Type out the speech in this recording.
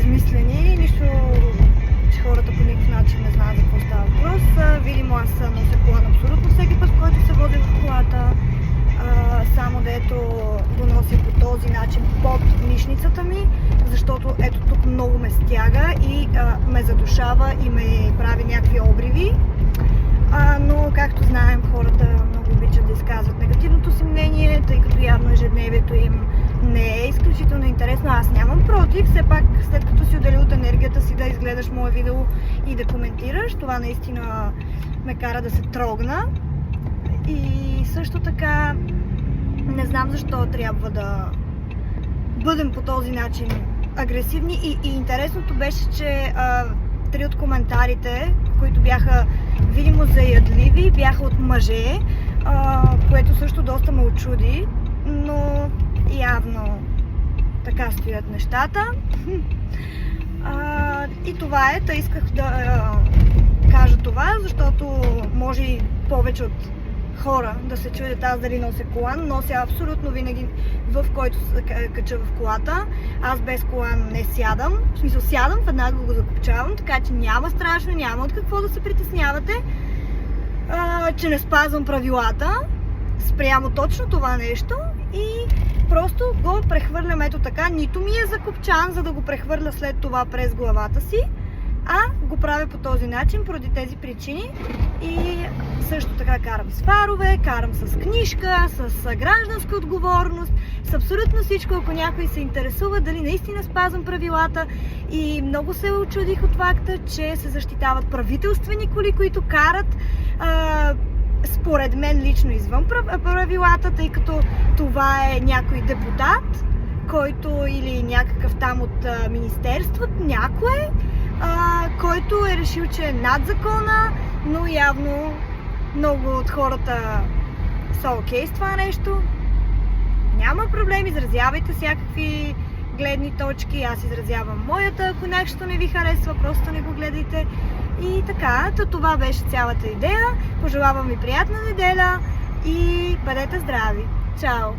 безсмислени, нищо, че хората по никакъв начин не знаят за какво става въпрос. Видимо, аз нося колан абсолютно всеки път, който се води в колата. Само дето го нося по този начин под мишницата ми, защото ето тук много ме стяга и ме задушава и ме прави някакви обриви. Но както знаем, хората много обичат да изказват негативното си мнение, тъй като явно ежедневието им не е изключително интересно. Аз нямам против, все пак след като си отдели от енергията си да изгледаш мое видео и да коментираш, това наистина ме кара да се трогна. И също така не знам защо трябва да бъдем по този начин агресивни. И интересното беше, че 3 от коментарите, които бяха видимо заядливи, бяха от мъже, което също доста ме очуди, но явно така стоят нещата. И това е, исках да кажа това, защото може и повече от хора да се чудят аз дали нося колан. Нося абсолютно винаги, в който се кача в колата. Аз без колан не сядам. В смисъл сядам, веднага го закопчавам, така че няма страшно, няма от какво да се притеснявате, че не спазвам правилата спрямо точно това нещо и просто го прехвърлям ето така. Нито ми е закопчан, за да го прехвърля след това през главата си, го правя по този начин, поради тези причини. И също така карам с фарове, карам с книжка, с гражданска отговорност, с абсолютно всичко, ако някой се интересува дали наистина спазвам правилата. И много се очудих от факта, че се защитават правителствени коли, които карат според мен лично извън правилата, тъй като това е някой депутат, който или някакъв там от министерството, някой, който е решил, че е над закона, но явно много от хората са окей с това нещо. Няма проблем, изразявайте всякакви гледни точки, аз изразявам моята, ако нещо не ви харесва, просто не го гледайте. И така, това беше цялата идея. Пожелавам ви приятна неделя и бъдете здрави! Чао!